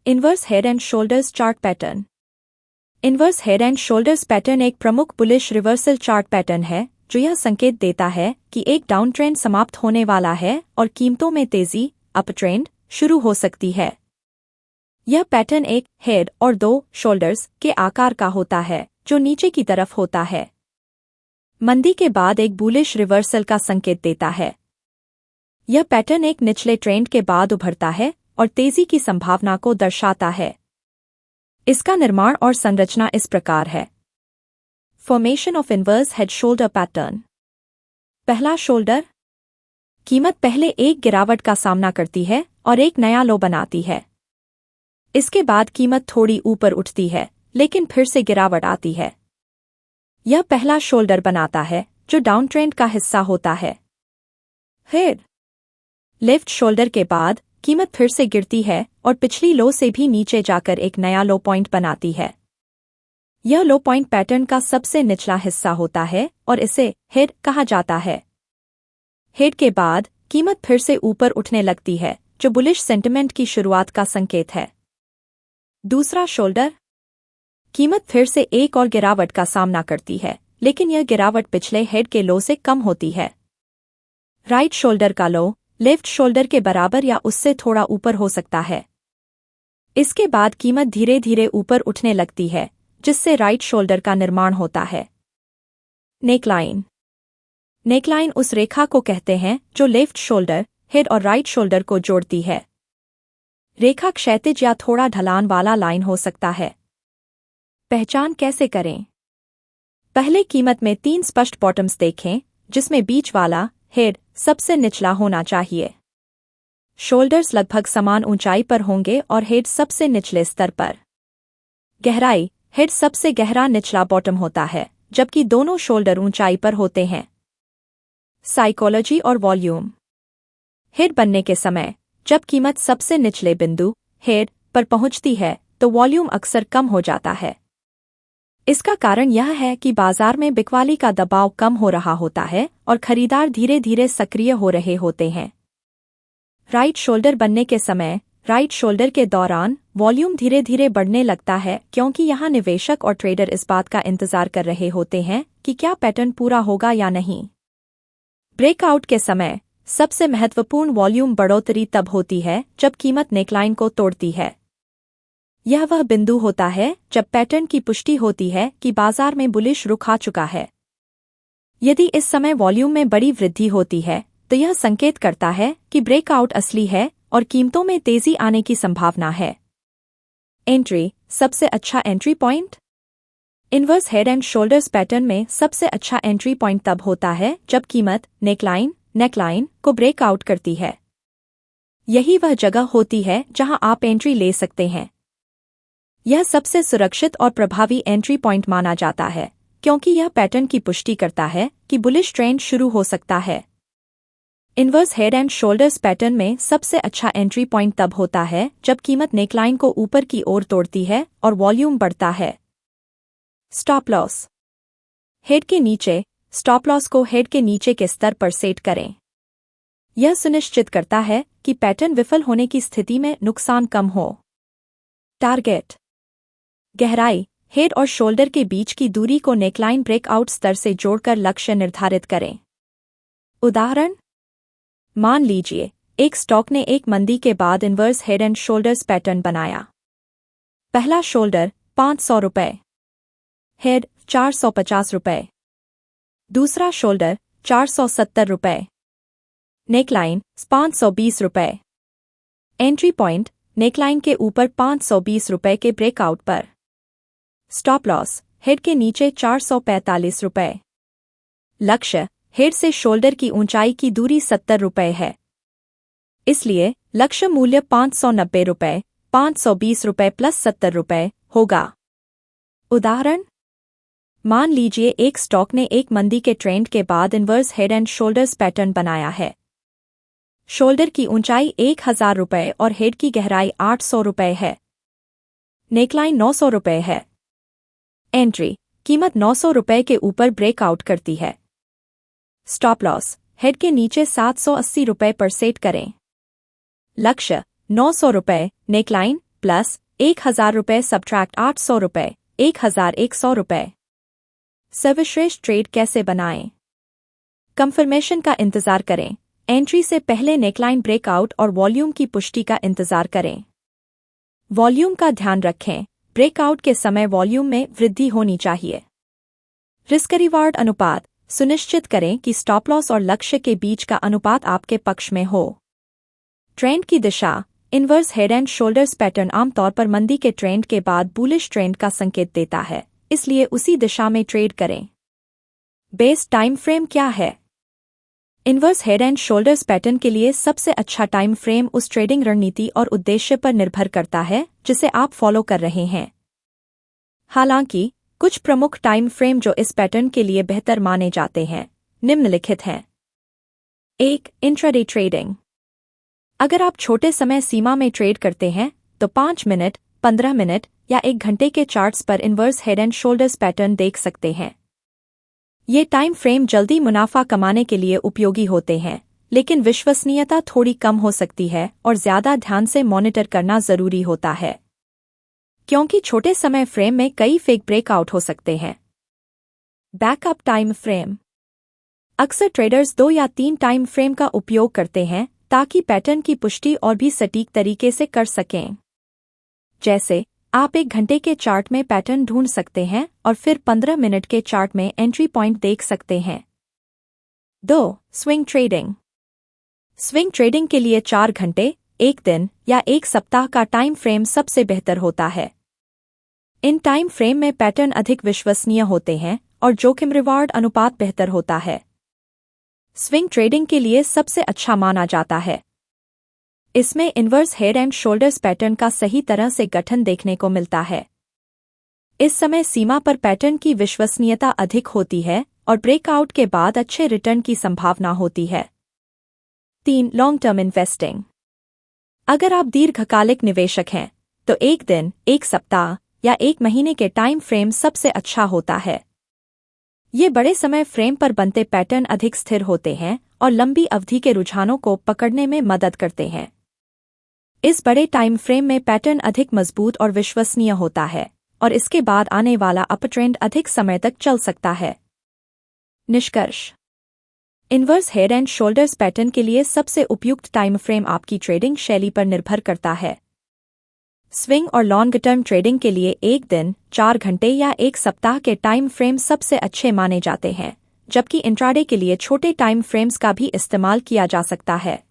Inverse head and shoulders chart pattern. Inverse head and shoulders pattern एक प्रमुख bullish reversal chart pattern है जो यह संकेत देता है कि एक डाउन ट्रेंड समाप्त होने वाला है और कीमतों में तेजी अप ट्रेंड शुरू हो सकती है। यह पैटर्न एक हेड और दो शोल्डर्स के आकार का होता है जो नीचे की तरफ होता है। मंदी के बाद एक बुलिश रिवर्सल का संकेत देता है। यह पैटर्न एक निचले ट्रेंड के बाद उभरता है और तेजी की संभावना को दर्शाता है। इसका निर्माण और संरचना इस प्रकार है। Formation of inverse head shoulder pattern. पहला शोल्डर, कीमत पहले एक गिरावट का सामना करती है और एक नया लो बनाती है। इसके बाद कीमत थोड़ी ऊपर उठती है लेकिन फिर से गिरावट आती है। यह पहला शोल्डर बनाता है जो डाउन ट्रेंड का हिस्सा होता है। हेड, लेफ्ट शोल्डर के बाद कीमत फिर से गिरती है और पिछली लो से भी नीचे जाकर एक नया लो पॉइंट बनाती है। यह लो पॉइंट पैटर्न का सबसे निचला हिस्सा होता है और इसे हेड कहा जाता है। हेड के बाद कीमत फिर से ऊपर उठने लगती है जो बुलिश सेंटिमेंट की शुरुआत का संकेत है। दूसरा शोल्डर, कीमत फिर से एक और गिरावट का सामना करती है लेकिन यह गिरावट पिछले हेड के लो से कम होती है। राइट शोल्डर का लो लेफ्ट शोल्डर के बराबर या उससे थोड़ा ऊपर हो सकता है। इसके बाद कीमत धीरे धीरे ऊपर उठने लगती है जिससे राइट शोल्डर का निर्माण होता है। नेकलाइन। नेकलाइन उस रेखा को कहते हैं जो लेफ्ट शोल्डर, हेड और राइट शोल्डर को जोड़ती है। रेखा क्षैतिज या थोड़ा ढलान वाला लाइन हो सकता है। पहचान कैसे करें? पहले कीमत में 3 स्पष्ट बॉटम्स देखें जिसमें बीच वाला हेड सबसे निचला होना चाहिए। शोल्डर्स लगभग समान ऊंचाई पर होंगे और हेड सबसे निचले स्तर पर। गहराई, हेड सबसे गहरा निचला बॉटम होता है जबकि दोनों शोल्डर ऊंचाई पर होते हैं। साइकोलॉजी और वॉल्यूम। हेड बनने के समय जब कीमत सबसे निचले बिंदु हेड पर पहुंचती है तो वॉल्यूम अक्सर कम हो जाता है। इसका कारण यह है कि बाजार में बिकवाली का दबाव कम हो रहा होता है और खरीदार धीरे धीरे सक्रिय हो रहे होते हैं। राइट शोल्डर बनने के समय राइट शोल्डर के दौरान वॉल्यूम धीरे धीरे बढ़ने लगता है क्योंकि यहाँ निवेशक और ट्रेडर इस बात का इंतजार कर रहे होते हैं कि क्या पैटर्न पूरा होगा या नहीं। ब्रेकआउट के समय सबसे महत्वपूर्ण वॉल्यूम बढ़ोतरी तब होती है जब कीमत नेकलाइन को तोड़ती है। यह वह बिंदु होता है जब पैटर्न की पुष्टि होती है कि बाजार में बुलिश रुख आ चुका है। यदि इस समय वॉल्यूम में बड़ी वृद्धि होती है तो यह संकेत करता है कि ब्रेकआउट असली है और कीमतों में तेजी आने की संभावना है। एंट्री, सबसे अच्छा entry point. Inverse head and shoulders pattern में सबसे अच्छा एंट्री पॉइंट तब होता है जब कीमत नेकलाइन को ब्रेकआउट करती है। यही वह जगह होती है जहां आप एंट्री ले सकते हैं। यह सबसे सुरक्षित और प्रभावी एंट्री पॉइंट माना जाता है क्योंकि यह पैटर्न की पुष्टि करता है कि बुलिश ट्रेंड शुरू हो सकता है। Inverse head and shoulders pattern में सबसे अच्छा एंट्री पॉइंट तब होता है जब कीमत नेकलाइन को ऊपर की ओर तोड़ती है और वॉल्यूम बढ़ता है। Stop loss. हेड के नीचे, स्टॉप लॉस को हेड के नीचे के स्तर पर सेट करें। यह सुनिश्चित करता है कि पैटर्न विफल होने की स्थिति में नुकसान कम हो। टारगेट। गहराई, हेड और शोल्डर के बीच की दूरी को नेकलाइन ब्रेकआउट स्तर से जोड़कर लक्ष्य निर्धारित करें। उदाहरण, मान लीजिए एक स्टॉक ने एक मंदी के बाद inverse head and shoulders pattern बनाया। पहला शोल्डर 500 रुपये, हेड 450 रुपये। दूसरा शोल्डर 470 रुपये, नेकलाइन 520 रुपये। एंट्री पॉइंट, नेकलाइन के ऊपर 520 रुपये के ब्रेकआउट पर। स्टॉप लॉस, हेड के नीचे 445 रुपये। लक्ष्य, हेड से शोल्डर की ऊंचाई की दूरी 70 रुपये है। इसलिए लक्ष्य मूल्य 590 रुपये, 520 रुपये प्लस 70 रुपये होगा। उदाहरण, मान लीजिए एक स्टॉक ने एक मंदी के ट्रेंड के बाद inverse head and shoulders pattern बनाया है। शोल्डर की ऊंचाई 1000 रुपये और हेड की गहराई 800 रुपये है। नेकलाइन 900 रुपये है। एंट्री, कीमत 900 रुपये के ऊपर ब्रेकआउट करती है। स्टॉप लॉस, हेड के नीचे 780 रुपये पर सेट करें। लक्ष्य 900 रुपये, नेकलाइन प्लस 1000 रुपये सब्ट्रैक्ट 800 रुपये 1100 रुपये। सर्वश्रेष्ठ ट्रेड कैसे बनाएं? कंफर्मेशन का इंतजार करें। एंट्री से पहले नेकलाइन ब्रेकआउट और वॉल्यूम की पुष्टि का इंतजार करें। वॉल्यूम का ध्यान रखें, ब्रेकआउट के समय वॉल्यूम में वृद्धि होनी चाहिए। रिस्क रिवार्ड अनुपात सुनिश्चित करें कि स्टॉप लॉस और लक्ष्य के बीच का अनुपात आपके पक्ष में हो। ट्रेंड की दिशा inverse head and shoulders pattern आमतौर पर मंदी के ट्रेंड के बाद बुलिश ट्रेंड का संकेत देता है, इसलिए उसी दिशा में ट्रेड करें। बेस टाइम फ्रेम क्या है? Inverse head and shoulders pattern के लिए सबसे अच्छा टाइम फ्रेम उस ट्रेडिंग रणनीति और उद्देश्य पर निर्भर करता है जिसे आप फॉलो कर रहे हैं। हालांकि कुछ प्रमुख टाइम फ्रेम जो इस पैटर्न के लिए बेहतर माने जाते हैं निम्नलिखित हैं। 1. Intraday trading. अगर आप छोटे समय सीमा में ट्रेड करते हैं तो 5 मिनट, 15 मिनट या 1 घंटे के चार्ट्स पर inverse head and shoulders pattern देख सकते हैं। ये टाइम फ्रेम जल्दी मुनाफा कमाने के लिए उपयोगी होते हैं, लेकिन विश्वसनीयता थोड़ी कम हो सकती है और ज्यादा ध्यान से मॉनिटर करना जरूरी होता है, क्योंकि छोटे समय फ्रेम में कई फेक ब्रेकआउट हो सकते हैं। Backup time frame. अक्सर ट्रेडर्स 2 या 3 टाइम फ्रेम का उपयोग करते हैं ताकि पैटर्न की पुष्टि और भी सटीक तरीके से कर सकें। जैसे आप 1 घंटे के चार्ट में पैटर्न ढूंढ सकते हैं और फिर 15 मिनट के चार्ट में एंट्री पॉइंट देख सकते हैं। 2. Swing trading. स्विंग ट्रेडिंग के लिए 4 घंटे, 1 दिन या 1 सप्ताह का टाइम फ्रेम सबसे बेहतर होता है। इन टाइम फ्रेम में पैटर्न अधिक विश्वसनीय होते हैं और जोखिम रिवार्ड अनुपात बेहतर होता है। स्विंग ट्रेडिंग के लिए सबसे अच्छा माना जाता है। इसमें inverse head and shoulders pattern का सही तरह से गठन देखने को मिलता है। इस समय सीमा पर पैटर्न की विश्वसनीयता अधिक होती है और ब्रेकआउट के बाद अच्छे रिटर्न की संभावना होती है। 3. Long term investing. अगर आप दीर्घकालिक निवेशक हैं तो 1 दिन, 1 सप्ताह या 1 महीने के टाइम फ्रेम सबसे अच्छा होता है। ये बड़े समय फ्रेम पर बनते पैटर्न अधिक स्थिर होते हैं और लंबी अवधि के रुझानों को पकड़ने में मदद करते हैं। इस बड़े टाइम फ्रेम में पैटर्न अधिक मजबूत और विश्वसनीय होता है और इसके बाद आने वाला अपट्रेंड अधिक समय तक चल सकता है। निष्कर्ष। Inverse head and shoulders pattern के लिए सबसे उपयुक्त टाइम फ्रेम आपकी ट्रेडिंग शैली पर निर्भर करता है। स्विंग और लॉन्ग टर्म ट्रेडिंग के लिए 1 दिन, 4 घंटे या 1 सप्ताह के टाइम फ्रेम सबसे अच्छे माने जाते हैं, जबकि इंट्राडे के लिए छोटे टाइम फ्रेम्स का भी इस्तेमाल किया जा सकता है।